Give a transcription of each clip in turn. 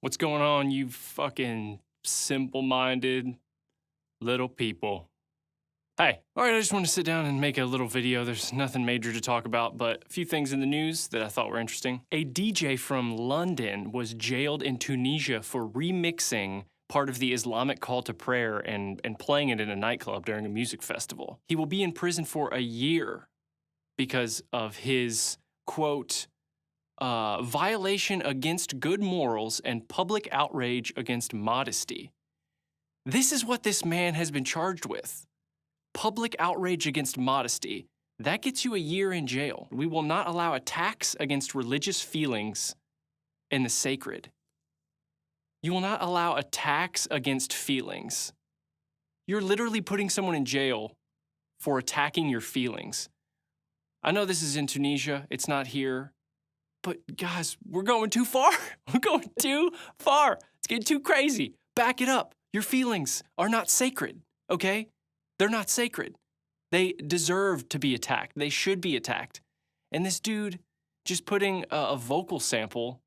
What's going on, you fucking simple-minded little people? Hey, all right, I just want to sit down and make a little video. There's nothing major to talk about, but a few things in the news that I thought were interesting. A DJ from London was jailed in Tunisia for remixing part of the Islamic call to prayer and playing it in a nightclub during a music festival. He will be in prison for a year because of his, quote, violation against good morals and public outrage against modesty. This is what this man has been charged with. Public outrage against modesty. That gets you a year in jail. We will not allow attacks against religious feelings and the sacred. You will not allow attacks against feelings. You're literally putting someone in jail for attacking your feelings. I know this is in Tunisia, it's not here. But guys, we're going too far. We're going too far. It's getting too crazy. Back it up. Your feelings are not sacred, okay? They're not sacred. They deserve to be attacked. They should be attacked. And this dude just putting a vocal sample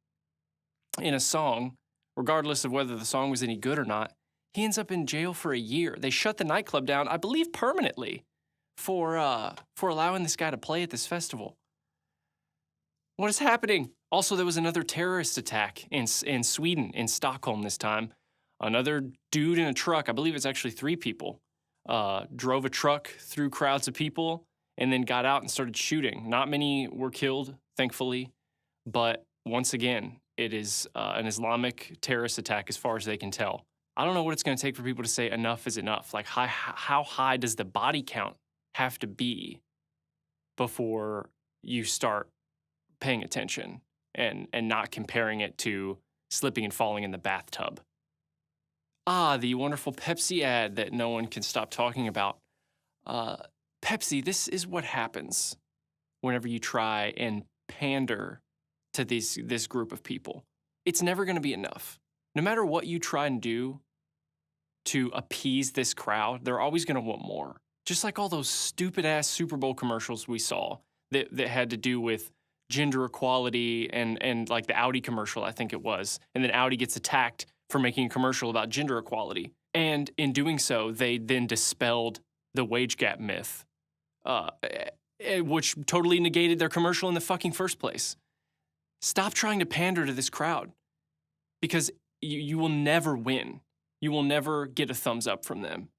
in a song, regardless of whether the song was any good or not, he ends up in jail for a year. They shut the nightclub down, I believe permanently, for allowing this guy to play at this festival. What is happening? Also, there was another terrorist attack in Sweden, in Stockholm this time. Another dude in a truck, I believe it's actually 3 people, drove a truck through crowds of people and then got out and started shooting. Not many were killed, thankfully, but once again, it is an Islamic terrorist attack as far as they can tell. I don't know what it's going to take for people to say enough is enough. Like, how high does the body count have to be before you start paying attention and not comparing it to slipping and falling in the bathtub? The wonderful Pepsi ad that no one can stop talking about. Pepsi, this is what happens whenever you try and pander to this group of people. It's never going to be enough. No matter what you try and do to appease this crowd, they're always going to want more. Just like all those stupid-ass Super Bowl commercials we saw that had to do with gender equality and like the Audi commercial, I think it was. And then Audi gets attacked for making a commercial about gender equality. And in doing so, they then dispelled the wage gap myth, which totally negated their commercial in the fucking first place. Stop trying to pander to this crowd because you will never win. You will never get a thumbs up from them.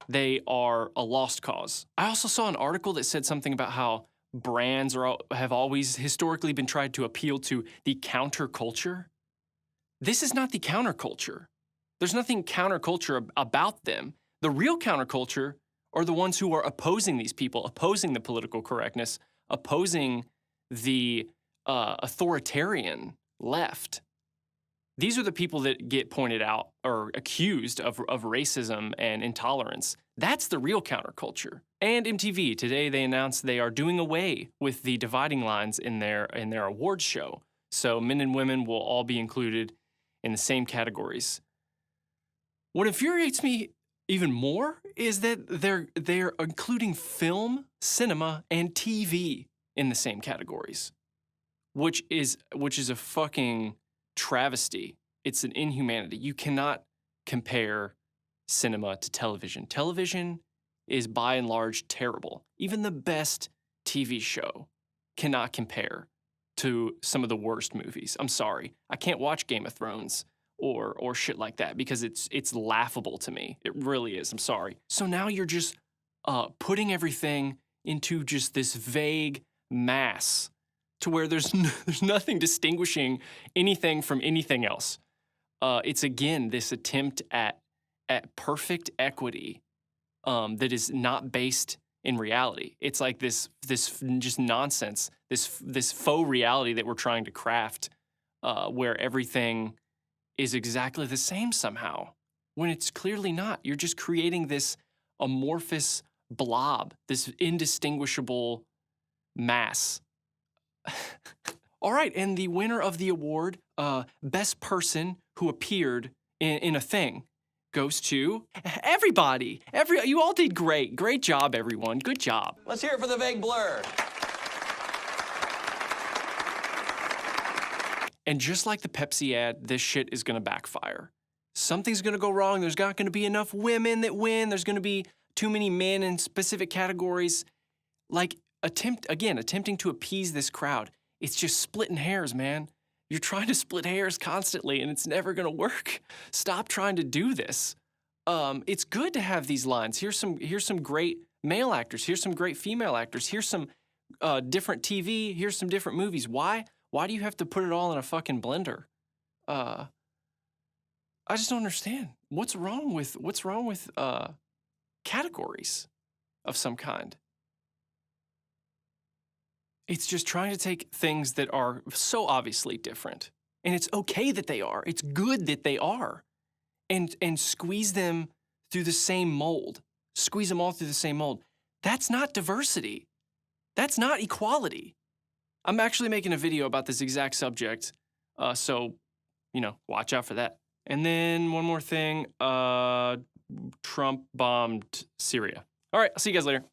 They are a lost cause. I also saw an article that said something about how brands have always historically been tried to appeal to the counterculture. This is not the counterculture. There's nothing counterculture about them. The real counterculture are the ones who are opposing these people, opposing the political correctness, opposing the authoritarian left. These are the people that get pointed out or accused of racism and intolerance. That's the real counterculture. And MTV, today they announced they are doing away with the dividing lines in their awards show. So men and women will all be included in the same categories. What infuriates me even more is that they're including film, cinema, and TV in the same categories, which is a fucking travesty. It's an inhumanity. You cannot compare cinema to television. Television is by and large terrible. Even the best TV show cannot compare to some of the worst movies. I'm sorry. I can't watch Game of Thrones or shit like that because it's laughable to me. It really is. I'm sorry. So now you're just putting everything into just this vague mass to where there's nothing distinguishing anything from anything else. It's again this attempt at perfect equity that is not based in reality. It's like this just nonsense, this faux reality that we're trying to craft, where everything is exactly the same somehow, when it's clearly not. You're just creating this amorphous blob, this indistinguishable mass. All right, and the winner of the award, Best Person Who Appeared in a Thing, goes to everybody. You all did great. Great job, everyone. Good job. Let's hear it for the vague blur. And just like the Pepsi ad, this shit is gonna backfire. Something's gonna go wrong. There's not gonna be enough women that win. There's gonna be too many men in specific categories. Like, attempting to appease this crowd. It's just splitting hairs, man. You're trying to split hairs constantly and it's never gonna work. Stop trying to do this. It's good to have these lines. Here's some great male actors. Here's some great female actors. Here's some different TV. Here's some different movies. Why? Why do you have to put it all in a fucking blender? I just don't understand. What's wrong with categories of some kind? It's just trying to take things that are so obviously different, and it's okay that they are. It's good that they are, and squeeze them through the same mold. Squeeze them all through the same mold. That's not diversity. That's not equality. I'm actually making a video about this exact subject, so, you know, watch out for that. And then one more thing, Trump bombed Syria. All right, I'll see you guys later.